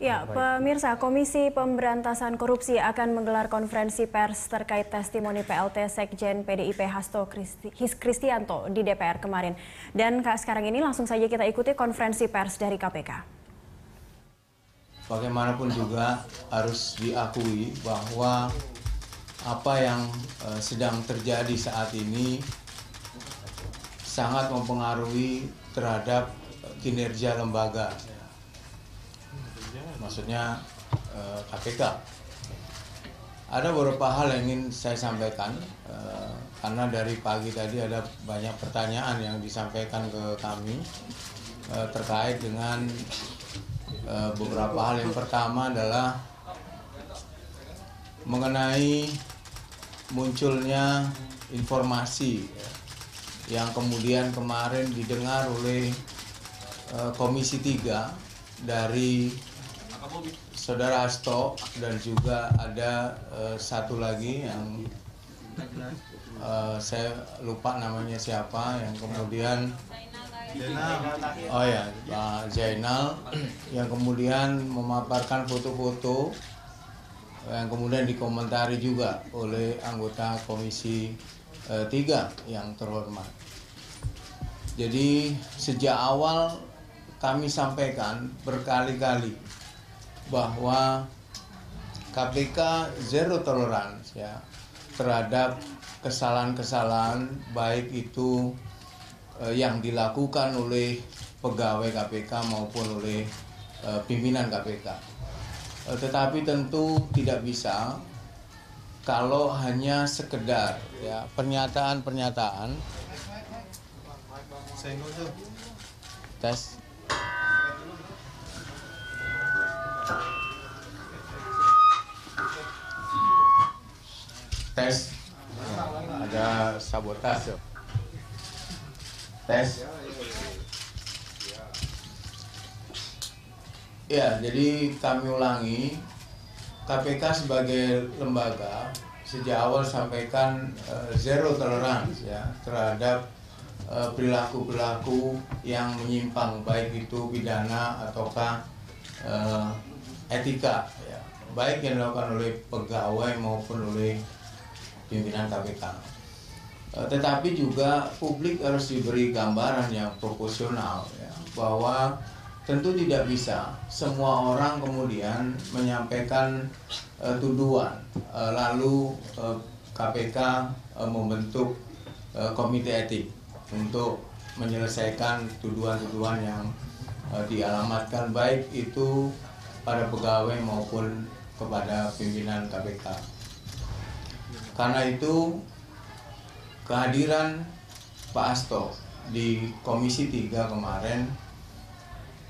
Ya, pemirsa, Komisi Pemberantasan Korupsi akan menggelar konferensi pers terkait testimoni PLT Sekjen PDIP Hasto Kristianto di DPR kemarin. Dan sekarang ini langsung saja kita ikuti konferensi pers dari KPK. Bagaimanapun juga harus diakui bahwa apa yang sedang terjadi saat ini sangat mempengaruhi terhadap kinerja lembaga. Maksudnya KPK. Ada beberapa hal yang ingin saya sampaikan karena dari pagi tadi ada banyak pertanyaan yang disampaikan ke kami terkait dengan beberapa hal. Yang pertama adalah mengenai munculnya informasi yang kemudian kemarin didengar oleh Komisi 3 dari Saudara Hasto, dan juga ada satu lagi yang saya lupa namanya siapa, yang kemudian Pak Zainal, yang kemudian memaparkan foto-foto yang kemudian dikomentari juga oleh anggota Komisi 3 yang terhormat. Jadi sejak awal kami sampaikan berkali-kali bahwa KPK zero tolerance ya terhadap kesalahan-kesalahan, baik itu yang dilakukan oleh pegawai KPK maupun oleh pimpinan KPK. Tetapi tentu tidak bisa kalau hanya sekedar ya pernyataan-pernyataan. Tes. Tes. Ada sabotase. Tes. Ya, jadi kami ulangi, KPK sebagai lembaga sejak awal sampaikan zero tolerance ya terhadap perilaku-perilaku yang menyimpang, baik itu pidana ataukah etika ya, baik yang dilakukan oleh pegawai maupun oleh pimpinan KPK. Tetapi juga publik harus diberi gambaran yang proporsional ya, bahwa tentu tidak bisa semua orang kemudian menyampaikan tuduhan lalu KPK membentuk komite etik untuk menyelesaikan tuduhan-tuduhan yang dialamatkan baik itu pada pegawai maupun kepada pimpinan KPK. Karena itu kehadiran Pak Hasto di Komisi 3 kemarin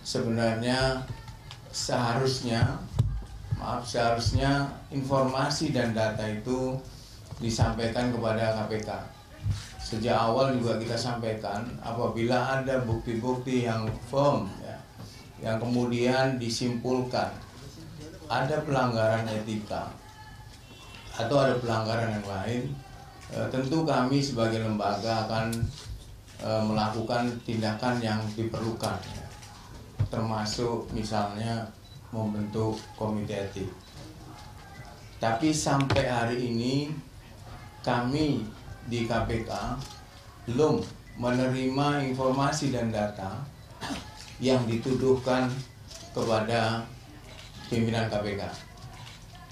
sebenarnya seharusnya informasi dan data itu disampaikan kepada KPK. Sejak awal juga kita sampaikan apabila ada bukti-bukti yang firm ya, yang kemudian disimpulkan ada pelanggaran etika atau ada pelanggaran yang lain, tentu kami sebagai lembaga akan melakukan tindakan yang diperlukan ya, termasuk misalnya membentuk komite etik. Tapi sampai hari ini kami di KPK belum menerima informasi dan data yang dituduhkan kepada pimpinan KPK,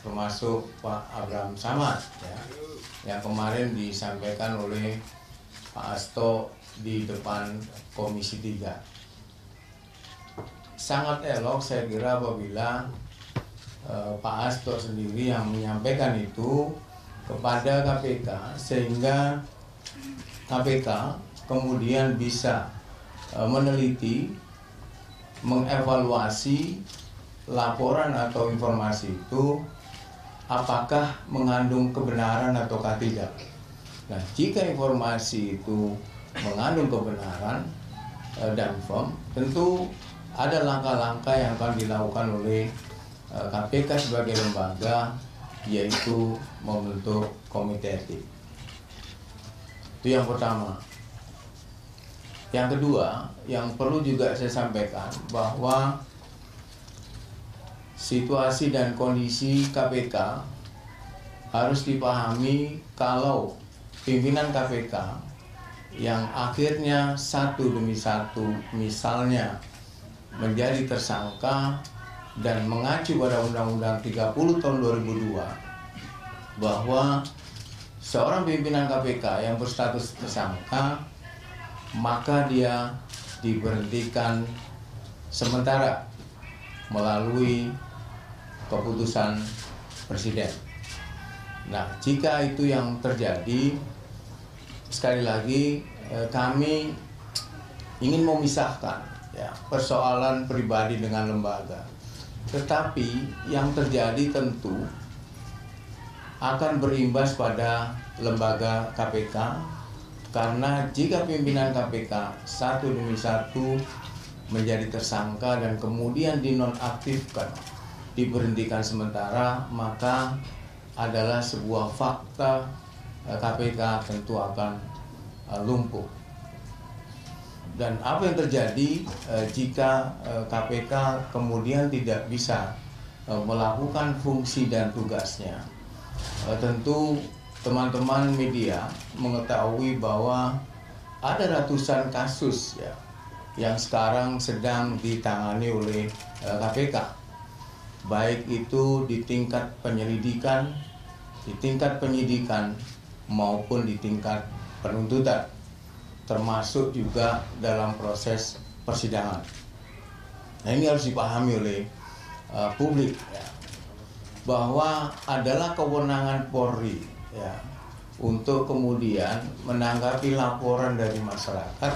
termasuk Pak Abraham Samad ya, yang kemarin disampaikan oleh Pak Hasto di depan Komisi 3. Sangat elok saya kira apabila Pak Hasto sendiri yang menyampaikan itu kepada KPK, sehingga KPK kemudian bisa meneliti, mengevaluasi laporan atau informasi itu apakah mengandung kebenaran ataukah tidak. Nah, jika informasi itu mengandung kebenaran dan firm, tentu ada langkah-langkah yang akan dilakukan oleh KPK sebagai lembaga, yaitu membentuk komite etik. Itu yang pertama. Yang kedua, yang perlu juga saya sampaikan bahwa situasi dan kondisi KPK harus dipahami kalau pimpinan KPK yang akhirnya satu demi satu misalnya menjadi tersangka dan mengacu pada Undang-Undang 30 tahun 2002 bahwa seorang pimpinan KPK yang berstatus tersangka maka dia diberhentikan sementara melalui keputusan Presiden. Nah, jika itu yang terjadi, sekali lagi kami ingin memisahkan ya, persoalan pribadi dengan lembaga. Tetapi yang terjadi tentu akan berimbas pada lembaga KPK, karena jika pimpinan KPK satu demi satu menjadi tersangka dan kemudian dinonaktifkan, diberhentikan sementara, maka adalah sebuah fakta KPK tentu akan lumpuh. Dan apa yang terjadi jika KPK kemudian tidak bisa melakukan fungsi dan tugasnya? Tentu teman-teman media mengetahui bahwa ada ratusan kasus ya, yang sekarang sedang ditangani oleh KPK, baik itu di tingkat penyelidikan, di tingkat penyidikan maupun di tingkat penuntutan, termasuk juga dalam proses persidangan. Nah, ini harus dipahami oleh publik ya, bahwa adalah kewenangan Polri ya, untuk kemudian menanggapi laporan dari masyarakat,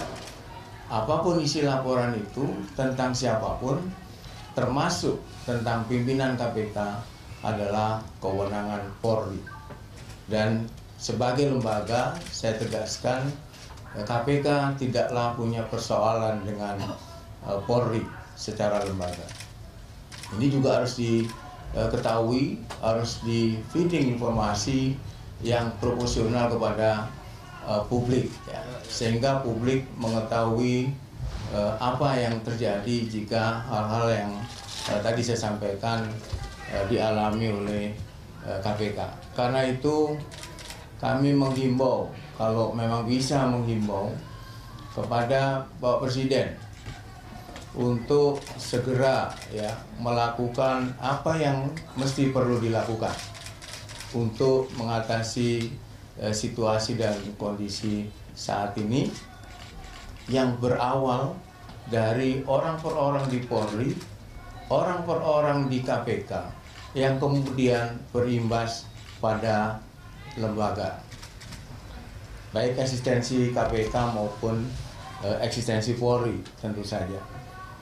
apapun isi laporan itu tentang siapapun, termasuk tentang pimpinan KPK, adalah kewenangan Polri. Dan sebagai lembaga, saya tegaskan, KPK tidaklah punya persoalan dengan Polri secara lembaga. Ini juga harus diketahui, harus di-feeding informasi yang proporsional kepada publik ya, sehingga publik mengetahui apa yang terjadi jika hal-hal yang tadi saya sampaikan dialami oleh KPK. Karena itu kami menghimbau, kalau memang bisa menghimbau kepada Bapak Presiden untuk segera ya melakukan apa yang mesti perlu dilakukan untuk mengatasi situasi dan kondisi saat ini yang berawal dari orang per orang di Polri, orang per orang di KPK, yang kemudian berimbas pada lembaga, baik eksistensi KPK maupun eksistensi Polri tentu saja.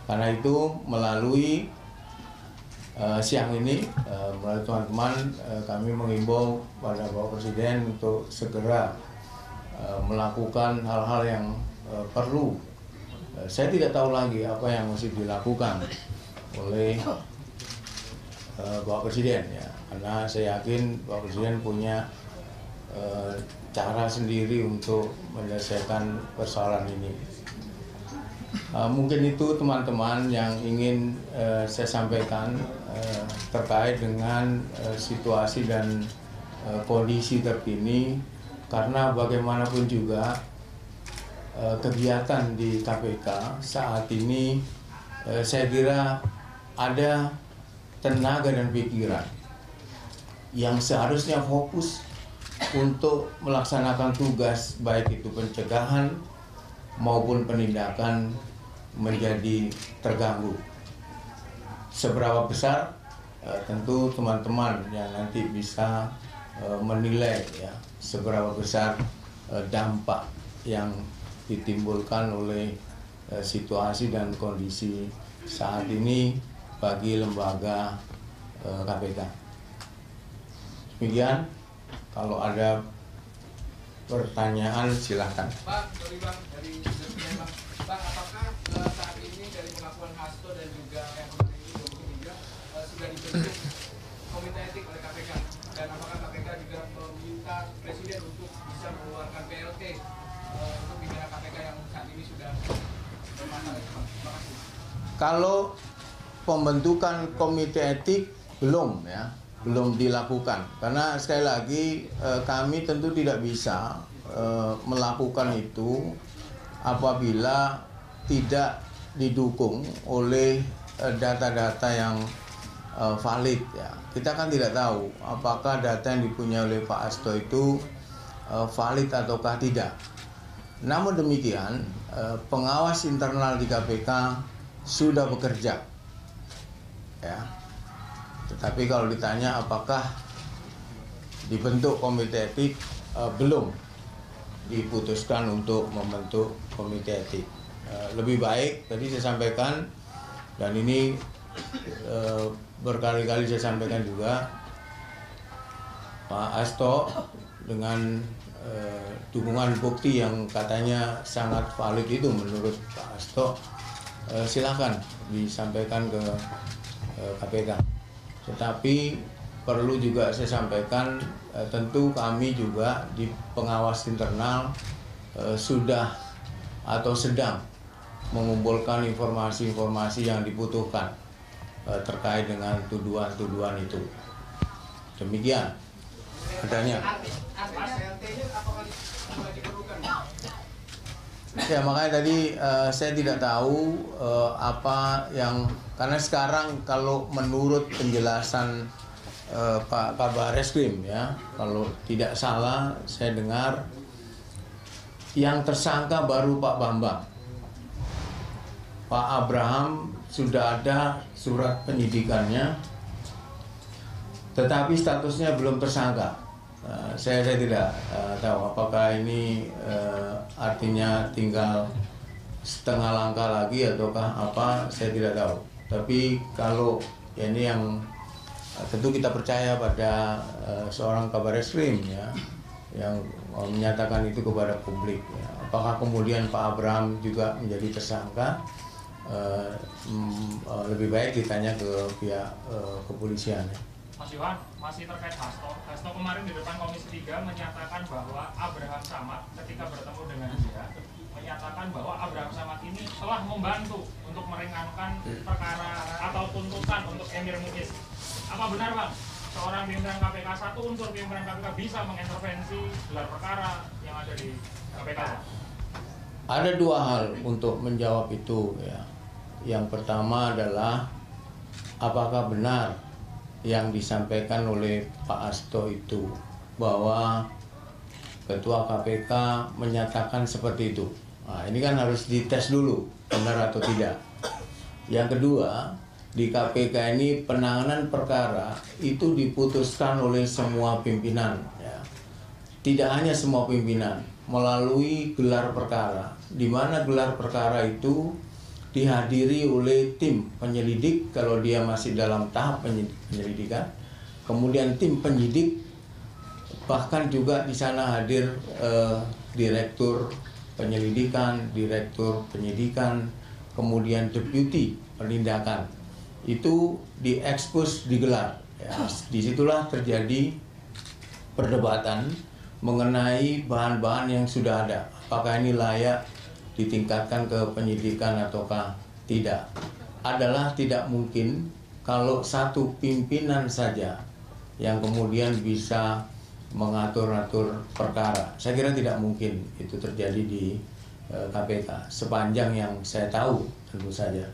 Karena itu melalui siang ini, melalui teman-teman, kami mengimbau pada Bapak Presiden untuk segera melakukan hal-hal yang perlu. Saya tidak tahu lagi apa yang mesti dilakukan oleh Bapak Presiden ya, karena saya yakin Bapak Presiden punya cara sendiri untuk menyelesaikan persoalan ini. Mungkin itu teman-teman yang ingin saya sampaikan terkait dengan situasi dan kondisi terkini, karena bagaimanapun juga kegiatan di KPK saat ini saya kira ada tenaga dan pikiran yang seharusnya fokus untuk melaksanakan tugas, baik itu pencegahan maupun penindakan, menjadi terganggu. Seberapa besar tentu teman-teman yang nanti bisa menilai ya, seberapa besar dampak yang ditimbulkan oleh situasi dan kondisi saat ini bagi lembaga KPK. Demikian, kalau ada pertanyaan silahkan. Pak, sorry Bang, dari Bang, apakah saat ini dari pengakuan Hasto dan juga yang ini sudah dibentuk komite etik oleh KPK, dan apakah KPK juga meminta Presiden untuk bisa mengeluarkan PLT untuk pimpinan KPK yang saat ini sudah bermasalah? Terima kasih. Kalau pembentukan komite etik belum dilakukan, karena sekali lagi kami tentu tidak bisa melakukan itu apabila tidak didukung oleh data-data yang valid ya. Kita kan tidak tahu apakah data yang dipunyai oleh Pak Hasto itu valid ataukah tidak. Namun demikian, pengawas internal di KPK sudah bekerja ya. Tetapi kalau ditanya apakah dibentuk komite etik, belum diputuskan untuk membentuk komite etik. Lebih baik tadi saya sampaikan, dan ini berkali-kali saya sampaikan juga, Pak Hasto dengan dukungan bukti yang katanya sangat valid itu menurut Pak Hasto, silakan disampaikan ke KPK. Tetapi perlu juga saya sampaikan, tentu kami juga di pengawas internal sudah atau sedang mengumpulkan informasi-informasi yang dibutuhkan terkait dengan tuduhan-tuduhan itu. Demikian adanya. Ya, makanya tadi saya tidak tahu apa yang, karena sekarang kalau menurut penjelasan Pak Kabar Reskrim ya, kalau tidak salah saya dengar yang tersangka baru Pak Bambang. Pak Abraham sudah ada surat penyidikannya, tetapi statusnya belum tersangka. Saya tidak tahu apakah ini artinya tinggal setengah langkah lagi ataukah apa, saya tidak tahu. Tapi kalau ya ini yang tentu kita percaya pada seorang Kabar Reskrim ya, yang menyatakan itu kepada publik ya. Apakah kemudian Pak Abraham juga menjadi tersangka, lebih baik ditanya ke pihak kepolisian ya. Mas Yohan, masih terkait Hasto. Hasto kemarin di depan Komisi 3 menyatakan bahwa Abraham Samad ketika bertemu dengan dia menyatakan bahwa Abraham Samad ini telah membantu untuk meringankan perkara atau tuntutan untuk Emir Muiz. Apa benar Bang, seorang pimpinan KPK, satu unsur pimpinan KPK bisa mengintervensi gelar perkara yang ada di KPK? Ada dua hal untuk menjawab itu ya. Yang pertama adalah apakah benar yang disampaikan oleh Pak Hasto itu bahwa Ketua KPK menyatakan seperti itu. Nah, ini kan harus dites dulu benar atau tidak. Yang kedua, di KPK ini penanganan perkara itu diputuskan oleh semua pimpinan ya. Tidak hanya semua pimpinan, melalui gelar perkara, di mana gelar perkara itu dihadiri oleh tim penyelidik kalau dia masih dalam tahap penyelidikan, kemudian tim penyidik, bahkan juga di sana hadir direktur penyelidikan, direktur penyidikan, kemudian deputi penindakan. Itu diekspos, digelar ya. Disitulah terjadi perdebatan mengenai bahan-bahan yang sudah ada, apakah ini layak ditingkatkan ke penyidikan ataukah tidak. Adalah tidak mungkin kalau satu pimpinan saja yang kemudian bisa mengatur-atur perkara. Saya kira tidak mungkin itu terjadi di KPK sepanjang yang saya tahu, tentu saja.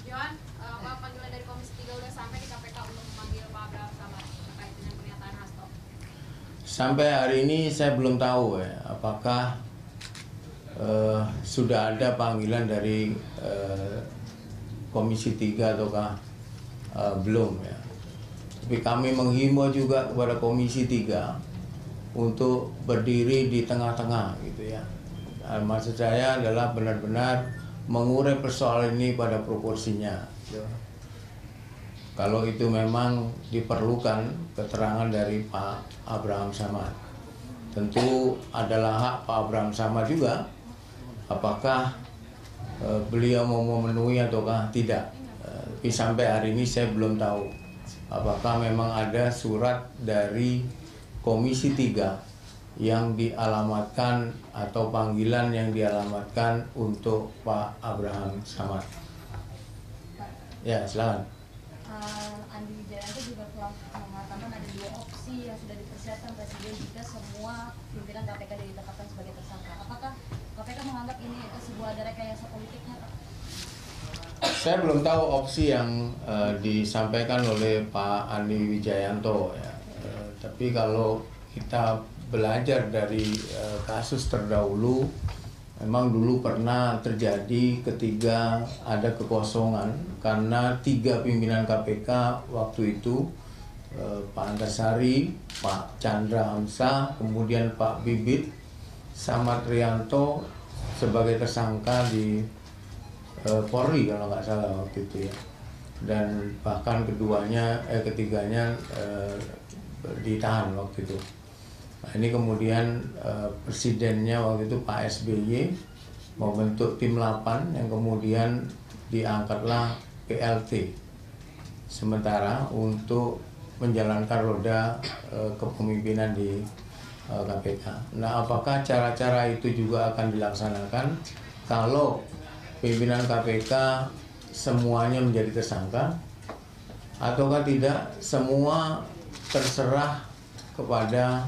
Yohan, Pak, panggilan dari Komisi 3 udah sampai di KPK untuk memanggil Pak Abraham Samad terkait dengan pernyataan Hasto. Sampai hari ini saya belum tahu ya, apakah sudah ada panggilan dari Komisi 3 ataukah belum ya. Tapi kami menghimbau juga kepada Komisi 3 untuk berdiri di tengah-tengah gitu ya. Maksud saya adalah benar-benar mengurai persoalan ini pada proporsinya. Kalau itu memang diperlukan keterangan dari Pak Abraham Samad, tentu adalah hak Pak Abraham Samad juga apakah beliau mau memenuhi ataukah tidak. Tapi sampai hari ini saya belum tahu apakah memang ada surat dari Komisi 3 yang dialamatkan atau panggilan yang dialamatkan untuk Pak Abraham Samad. Ya, silakan. Andi Wijayanto juga telah mengatakan ada 2 opsi yang sudah dipersiapkan Presiden jika semua pimpinan KPK ditetapkan sebagai tersangka. Apakah KPK menganggap ini sebuah ada rekayasa politiknya, Pak? Saya belum tahu opsi yang disampaikan oleh Pak Andi Wijayanto ya. Tapi kalau kita belajar dari kasus terdahulu, memang dulu pernah terjadi ketika ada kekosongan karena 3 pimpinan KPK waktu itu, Pak Antasari, Pak Chandra Hamzah, kemudian Pak Bibit sama Trianto sebagai tersangka di Polri kalau nggak salah waktu itu ya. Dan bahkan ketiganya ditahan waktu itu. Nah, ini kemudian presidennya waktu itu Pak SBY membentuk tim 8 yang kemudian diangkatlah PLT sementara untuk menjalankan roda kepemimpinan di KPK. Nah, apakah cara-cara itu juga akan dilaksanakan kalau pimpinan KPK semuanya menjadi tersangka, ataukah tidak semua terserah kepada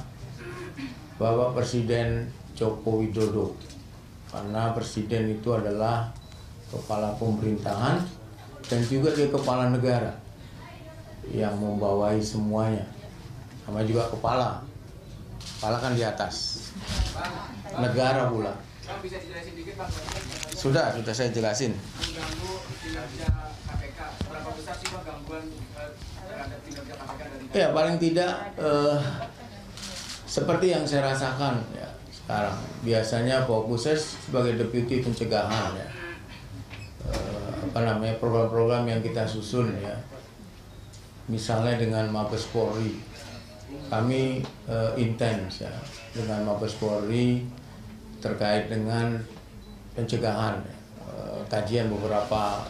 Bapak Presiden Joko Widodo, karena Presiden itu adalah kepala pemerintahan dan juga dia kepala negara yang membawai semuanya, sama juga kepala kan di atas negara pula. Bang, bisa dijelasin dikit Bang? Sudah saya jelasin. Mengganggu kinerja KPK, seberapa besar sih Bang gangguan terhadap kinerja KPK dari? Ya paling tidak seperti yang saya rasakan ya sekarang. Biasanya fokusnya sebagai deputi pencegahan ya, program-program yang kita susun ya. Misalnya dengan Mabes Polri, kami intens ya dengan Mabes Polri terkait dengan pencegahan, kajian beberapa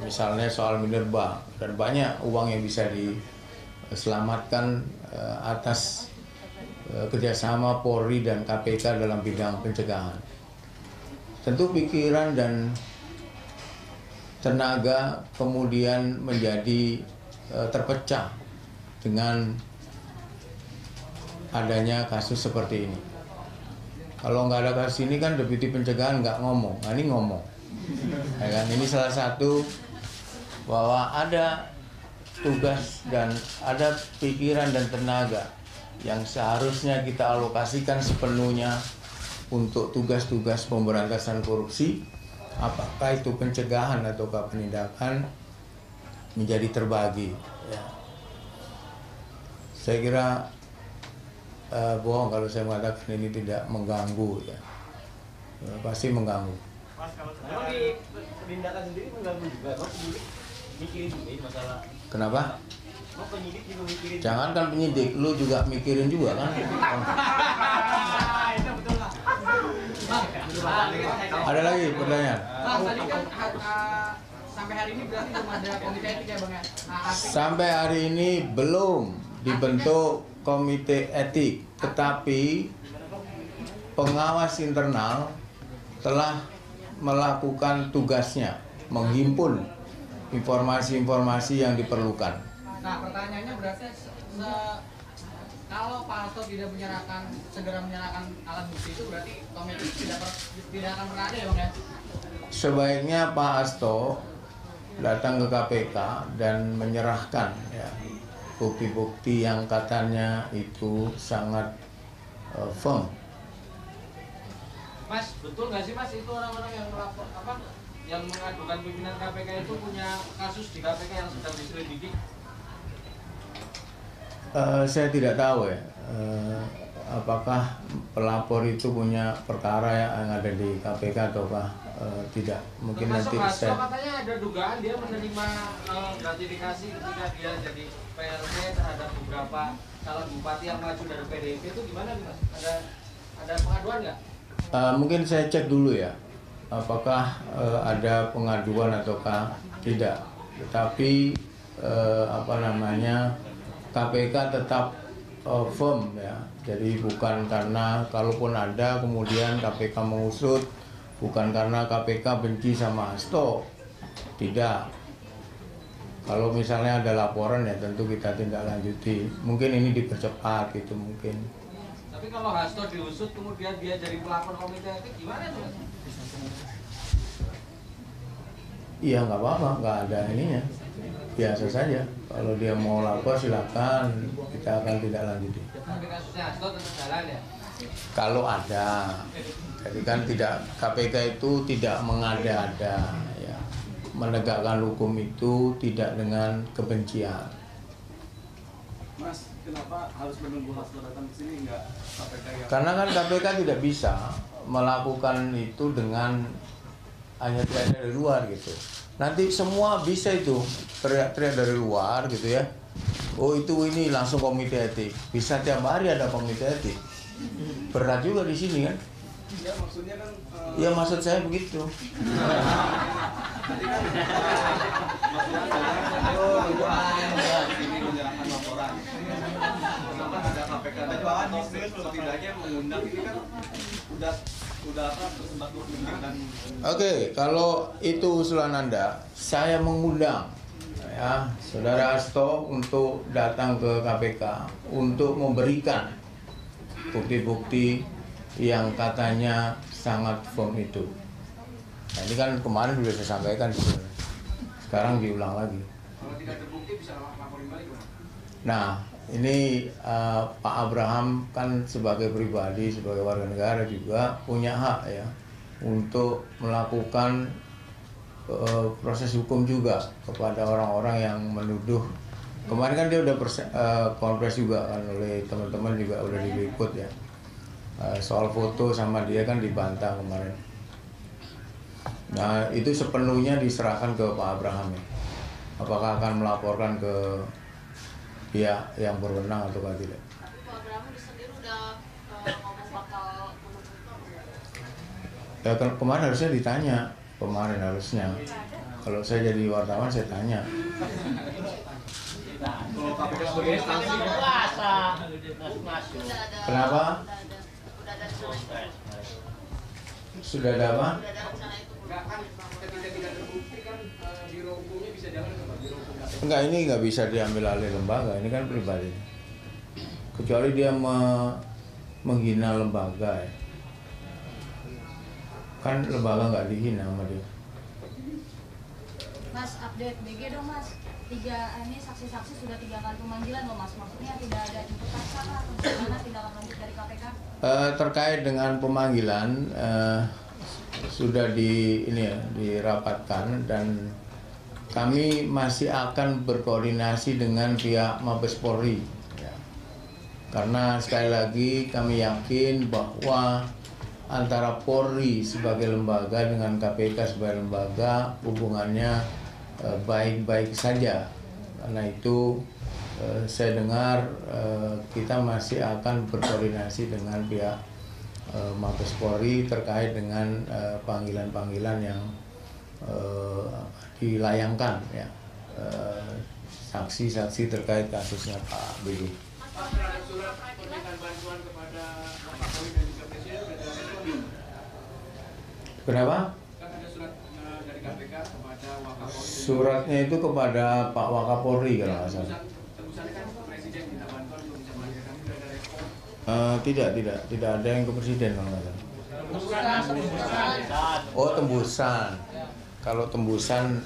misalnya soal minerba, dan banyak uang yang bisa diselamatkan atas kerjasama Polri dan KPK dalam bidang pencegahan. Tentu pikiran dan tenaga kemudian menjadi terpecah dengan adanya kasus seperti ini. Kalau nggak ada kasus ini kan deputi pencegahan nggak ngomong, nah, ini ngomong. Ya kan? Ini salah satu bahwa ada tugas dan ada pikiran dan tenaga yang seharusnya kita alokasikan sepenuhnya untuk tugas-tugas pemberantasan korupsi, apakah itu pencegahan atau penindakan, menjadi terbagi. Ya. Saya kira bohong kalau saya mengatakan ini tidak mengganggu ya. Pasti mengganggu. Mas, kalau di penindakan sendiri mengganggu juga, Mas, penyidik mikirin juga ini masalah. Kenapa? Mas, penyidik juga mikirin. Jangan kan penyidik, lu juga mikirin juga kan? Itu betul lah. Ada lagi pertanyaan? Bang, tadi kan sampai hari ini berarti belum ada komite etik ya Bang ya? Sampai hari ini belum dibentuk komite etik, tetapi pengawas internal telah melakukan tugasnya, menghimpun informasi-informasi yang diperlukan. Nah, pertanyaannya berarti kalau Pak Hasto tidak segera menyerahkan alat bukti itu berarti komite tidak akan pernah ada ya Bang ya? Sebaiknya Pak Hasto datang ke KPK dan menyerahkan ya bukti-bukti yang katanya itu sangat firm. Mas, betul nggak sih Mas itu orang-orang yang yang mengadukan pimpinan KPK itu punya kasus di KPK yang sedang diselidiki? Saya tidak tahu ya, apakah pelapor itu punya perkara yang ada di KPK ataukah tidak. Mungkin termasuk nanti Hasto katanya ada dugaan dia menerima gratifikasi ketika dia jadi PLT terhadap beberapa calon bupati yang maju dari PDIP, itu gimana nih Mas? Ada pengaduan nggak? Mungkin saya cek dulu ya, apakah ada pengaduan ataukah tidak. Tetapi KPK tetap firm ya. Jadi bukan karena kalaupun ada kemudian KPK mengusut, bukan karena KPK benci sama Hasto, tidak. Kalau misalnya ada laporan ya tentu kita tindak lanjuti. Mungkin ini dipercepat gitu mungkin. Tapi kalau Hasto diusut kemudian dia jadi pelapor komite etik gimana tuh? Iya nggak apa-apa, nggak ada ininya. Biasa saja. Kalau dia mau lapor silakan, kita akan tidak lanjuti. Tapi kasusnya Hasto tetap jalan ya? Kalau ada, jadi kan tidak, KPK itu tidak mengada-ada, ya. Menegakkan hukum itu tidak dengan kebencian. Mas, kenapa harus menunggu Hasto datang ke sini nggak KPK yang... Karena kan KPK tidak bisa melakukan itu dengan hanya teriak dari luar gitu. Nanti semua bisa itu teriak-teriak dari luar gitu ya. Oh itu ini langsung komite etik. Bisa tiap hari ada komite etik. Berat juga di sini kan? Ya maksudnya kan... Ya maksud saya begitu. Tadi kan ini menyerahkan laporan. Kenapa ada KPK atau setidaknya mengundang ini kan udah apa tersebar dokumen dan... Oke, kalau itu usulan Anda, saya mengundang ya Saudara Hasto untuk datang ke KPK untuk memberikan bukti-bukti yang katanya sangat firm itu. Nah, ini kan kemarin sudah saya sampaikan sebenarnya. Sekarang diulang lagi. Kalau tidak terbukti bisa laporin balik gimana? Nah, ini Pak Abraham kan sebagai pribadi, sebagai warga negara juga punya hak ya untuk melakukan proses hukum juga kepada orang-orang yang menuduh. Kemarin kan dia udah konfres juga kan oleh teman-teman juga udah diliput ya. Soal foto sama dia kan dibantah kemarin. Nah itu sepenuhnya diserahkan ke Pak Abraham ya. Apakah akan melaporkan ke pihak yang berwenang atau tidak? Tapi Pak Abraham sendiri udah ngomong bakal Ya kemarin harusnya ditanya, kemarin harusnya. Kalau saya jadi wartawan saya tanya. Kalau KPK sebagai instansi Kenapa? udah ada rencana itu. Sudah ada apa? Udah ada rencana itu. Enggak kan ketika tidak terbukti kan biro hukumnya bisa jalan ke biro hukum KPK. Enggak, ini nggak bisa diambil alih lembaga, ini kan pribadi. Kecuali dia menghina lembaga ya. Kan lembaga nggak dihina sama dia. Mas, update BG dong Mas. Ini saksi-saksi sudah 3 kali pemanggilan loh Mas. Maksudnya tidak ada jemput paksa atau bagaimana tindakan lanjut dari KPK? Terkait dengan pemanggilan sudah dirapatkan dan kami masih akan berkoordinasi dengan pihak Mabes Polri ya. Karena sekali lagi kami yakin bahwa antara Polri sebagai lembaga dengan KPK sebagai lembaga hubungannya baik-baik saja. Karena itu saya dengar kita masih akan berkoordinasi dengan pihak Mabes Polri terkait dengan panggilan-panggilan yang dilayangkan ya, saksi-saksi terkait kasusnya Pak BG. Pak, terhadap surat permintaan bantuan kepada Kapolri dan juga Presiden sudah direspon. Kenapa? Kan ada surat dari KPK kepada Wakapolri. Suratnya itu kepada Pak Wakapolri kalau nggak salah. Terusannya kan Presiden minta bantuan untuk bisa melahirkan, sudah ada respon. Tidak ada yang ke Presiden kalau nggak salah. Oh tembusan. Kalau tembusan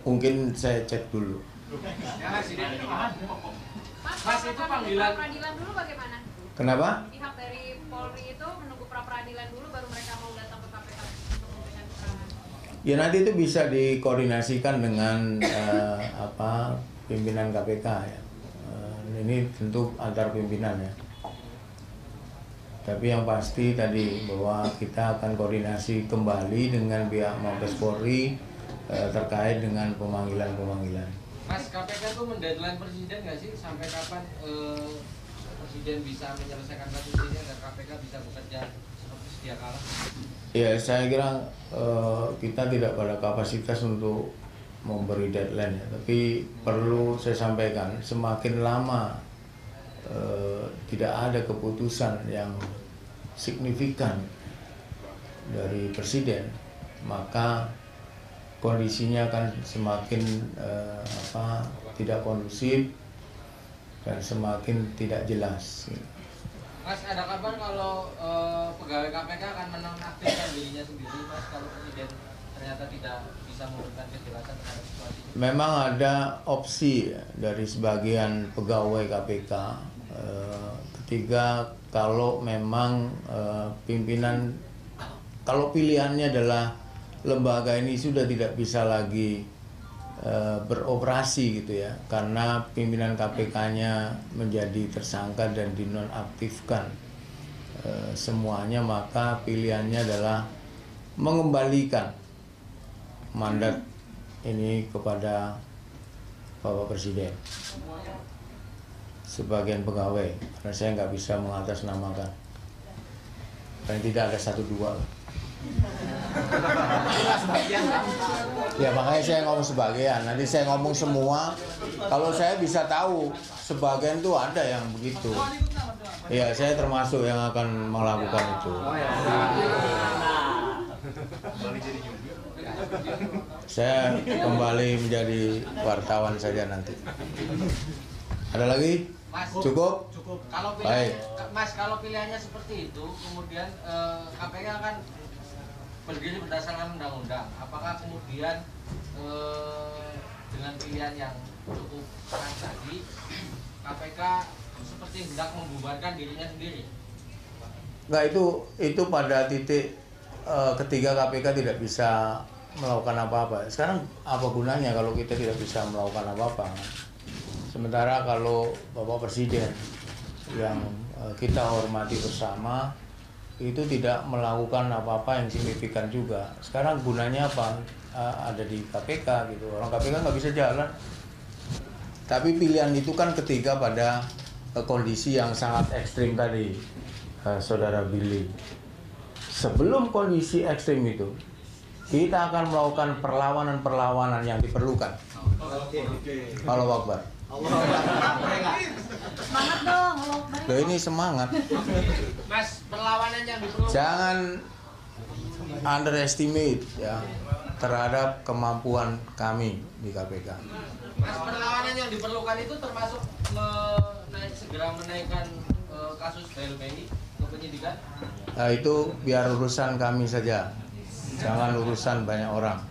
mungkin saya cek dulu. Ya Presiden itu Mas, itu panggilan peradilan dulu bagaimana? Kenapa? Pihak dari Polri itu menunggu pra peradilan dulu baru mereka mau datang ke KPK untuk memberikan keterangan. Ya nanti itu bisa dikoordinasikan dengan pimpinan KPK ya. Ini tentu antar pimpinan ya. Tapi yang pasti tadi bahwa kita akan koordinasi kembali dengan pihak Mabes Polri terkait dengan pemanggilan-pemanggilan. Mas, KPK tuh mendeadline Presiden nggak sih sampai kapan Presiden bisa menyelesaikan kasus ini agar KPK bisa bekerja seperti sedia kala? Ya saya kira kita tidak pada kapasitas untuk memberi deadline ya, tapi perlu saya sampaikan semakin lama tidak ada keputusan yang signifikan dari Presiden, maka kondisinya akan semakin tidak kondusif dan semakin tidak jelas. Mas, ada kabar kalau pegawai KPK akan menonaktifkan dirinya sendiri, Mas, kalau Presiden ternyata tidak bisa memberikan kejelasan terhadap situasi ini? Memang ada opsi dari sebagian pegawai KPK ketika kalau memang pimpinan, kalau pilihannya adalah lembaga ini sudah tidak bisa lagi beroperasi gitu ya, karena pimpinan KPK-nya menjadi tersangka dan dinonaktifkan semuanya, maka pilihannya adalah mengembalikan mandat ini kepada Bapak Presiden sebagian pegawai, karena saya nggak bisa mengatasnamakan, dan tidak ada 1-2. Ya makanya saya ngomong sebagian, nanti saya ngomong semua. Kalau saya bisa tahu sebagian tuh ada yang begitu. Ya saya termasuk yang akan melakukan itu. Saya kembali menjadi wartawan saja nanti. Ada lagi? Mas, cukup? Kalau baik. Mas, kalau pilihannya seperti itu, kemudian KPK kan berdiri berdasarkan undang-undang. Apakah kemudian dengan pilihan yang cukup keras tadi, KPK seperti hendak membubarkan dirinya sendiri? Enggak, itu pada titik ketiga KPK tidak bisa melakukan apa-apa. Sekarang apa gunanya kalau kita tidak bisa melakukan apa-apa? Sementara kalau Bapak Presiden yang kita hormati bersama itu tidak melakukan apa-apa yang signifikan juga. Sekarang gunanya apa? Ada di KPK gitu. Orang KPK nggak bisa jalan. Tapi pilihan itu kan ketika pada kondisi yang sangat ekstrim tadi, Saudara Billy. Sebelum kondisi ekstrim itu, kita akan melakukan perlawanan-perlawanan yang diperlukan. Allahu Akbar. Semangat dong, Loh ini semangat. Mas, perlawanan yang diperlukan. Jangan underestimate ya terhadap kemampuan kami di KPK. Mas, perlawanan yang diperlukan itu termasuk segera menaikkan kasus BLPI ke penyidikan? Nah, itu biar urusan kami saja. Jangan urusan banyak orang.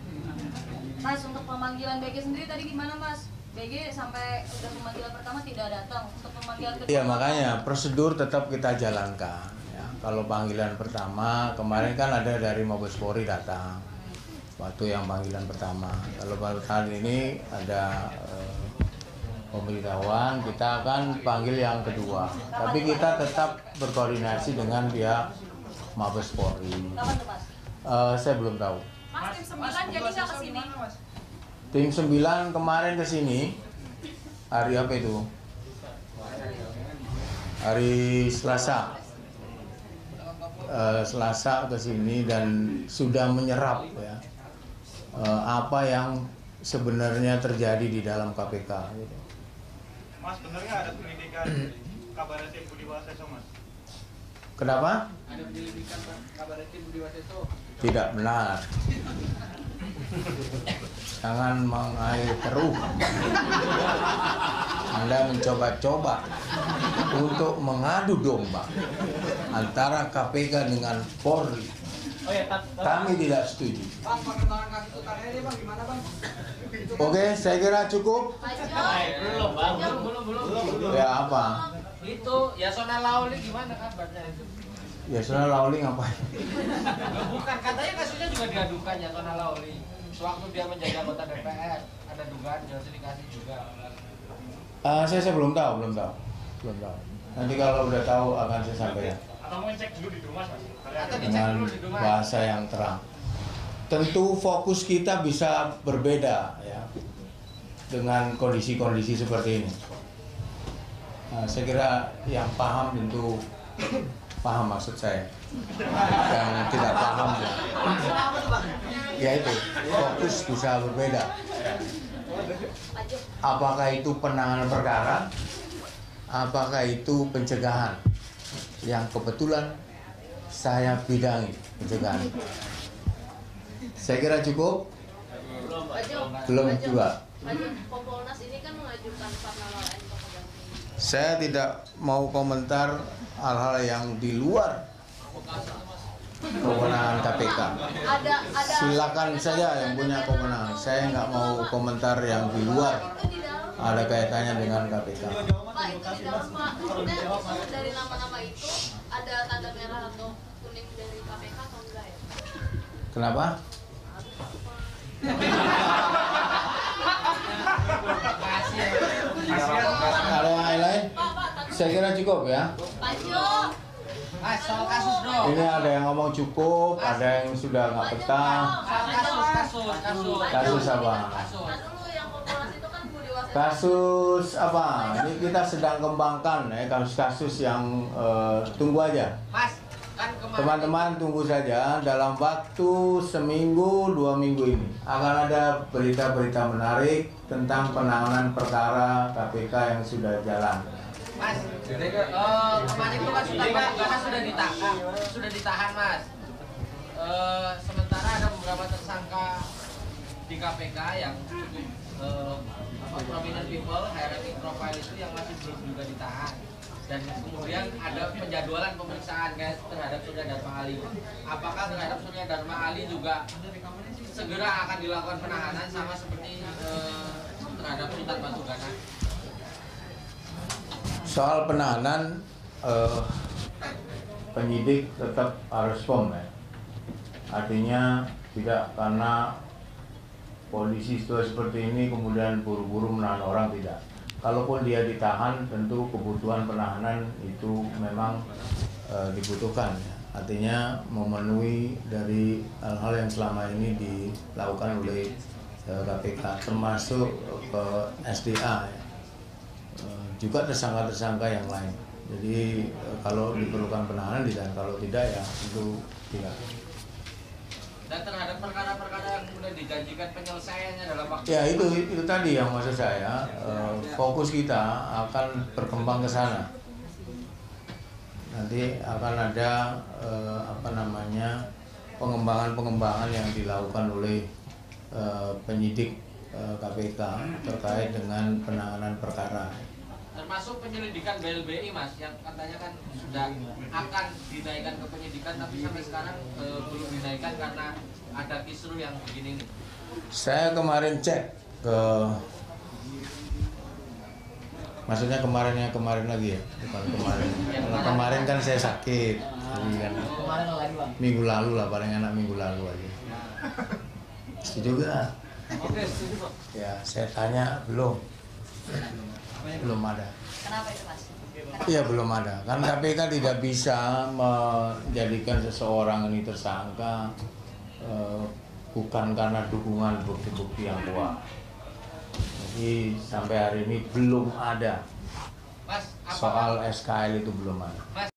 Mas, untuk pemanggilan BG sendiri tadi gimana, Mas? BG sampai udah pemanggilan pertama tidak datang. Untuk pemanggilan kedua. Iya, makanya prosedur tetap kita jalankan. Ya, kalau panggilan pertama kemarin kan ada dari Mabes Polri datang. Waktu yang panggilan pertama. Kalau kali ini ada pemberitahuan, kita akan panggil yang kedua. Tapi kita tetap berkoordinasi dengan pihak Mabes Polri. Kapan tuh, Mas? Saya belum tahu. Mas, tim 9 jadi nggak kesini? Tim 9 kemarin kesini. Hari apa itu? Hari Selasa. Selasa kesini dan sudah menyerap ya apa yang sebenarnya terjadi di dalam KPK. Gitu. Mas, benar nggak ada pendidikan kabar tim Budi Waseso, Mas? Kenapa? Ada pendidikan kabar tim Budi Waseso? Tidak benar. Jangan mengalir keruh. Anda mencoba-coba untuk mengadu domba antara KPK dengan Polri. Oh ya, Kami tidak setuju. Bang, perkembangan kasus utara ini Bang gimana Bang? Oke, saya kira cukup. belum bang, belum. Ya apa? Itu Yasona Lauli gimana kabarnya itu? Yasona Lauli ngapain? Bukan, katanya kasusnya juga diadukan Yasona Lauli. Sewaktu dia menjadi anggota DPR, ada dugaan gratifikasi juga. Saya belum tahu. Nanti kalau udah tahu akan saya sampaikan. Atau mau cek dulu di rumah, Mas? Atau dicek Dengan dulu di rumah. bahasa yang terang. Tentu fokus kita bisa berbeda ya dengan kondisi-kondisi seperti ini. Saya kira yang paham tentu paham maksud saya. Yang tidak paham ya itu fokus bisa berbeda. Apakah itu penanganan perkara, apakah itu pencegahan, yang kebetulan saya bidangi pencegahan. Saya kira cukup. Belum juga. Kompolnas ini kan mengajukan 4 nama lain untuk pengganti. Saya tidak mau komentar hal-hal yang di luar kewenangan KPK. Silakan saja yang punya kewenangan. Saya nggak mau komentar yang di luar ada kaitannya dengan KPK. Pak, itu di dalam Pak, maksudnya dari nama-nama itu ada tanda merah atau kuning dari KPK atau enggak ya? Kenapa? Ada yang lain? Saya kira cukup ya. Pak Jo. Mas, soal kasus dong. Ini ada yang ngomong cukup, ada yang sudah nggak betah. Kasus apa? Dulu yang kompolnas itu kan Budi Waseso. Kasus apa? Ini kita sedang kembangkan ya, kasus-kasus yang tunggu aja. Mas, kan kemarin Teman-teman tunggu saja, dalam waktu seminggu 2 minggu ini akan ada berita-berita menarik tentang penanganan perkara KPK yang sudah jalan. Mas, kemarin itu kan sudah ditahan Mas. Sementara ada beberapa tersangka di KPK yang cukup prominent people, high ranking profile itu yang masih belum juga ditahan. Dan kemudian ada penjadwalan pemeriksaan guys terhadap Surya Dharma Ali. Apakah terhadap Surya Dharma Ali juga segera akan dilakukan penahanan sama seperti terhadap Sultan Batu Gana? Soal penahanan, penyidik tetap harus firm ya. Artinya tidak karena kondisi seperti ini kemudian buru-buru menahan orang, tidak. Kalaupun dia ditahan, tentu kebutuhan penahanan itu memang dibutuhkan ya. Artinya memenuhi dari hal-hal yang selama ini dilakukan oleh KPK, termasuk ke SDA ya. Juga tersangka-tersangka yang lain. Jadi kalau diperlukan penahanan ditahan, kalau tidak ya itu tidak. Dan terhadap perkara-perkara yang kemudian dijanjikan penyelesaiannya dalam waktu Ya itu tadi yang maksud saya, fokus kita akan berkembang ke sana. Nanti akan ada pengembangan yang dilakukan oleh penyidik KPK terkait dengan penanganan perkara. termasuk penyelidikan BLBI Mas yang katanya kan sudah akan dinaikkan ke penyidikan tapi sampai sekarang belum dinaikkan karena ada kisruh yang begini. Saya kemarin cek ke, maksudnya kemarin lagi ya, bukan kemarin. Kalau kemarin kan saya sakit, jadi kan minggu lalu lah, paling enak minggu lalu aja. Setuju gak? Oke, setuju Pak. Ya, saya tanya belum ada. Kenapa itu Mas? Iya belum ada. Kan KPK tidak bisa menjadikan seseorang ini tersangka bukan karena dukungan bukti-bukti yang kuat. Jadi sampai hari ini belum ada. Mas, Soal SKL itu belum ada. Mas,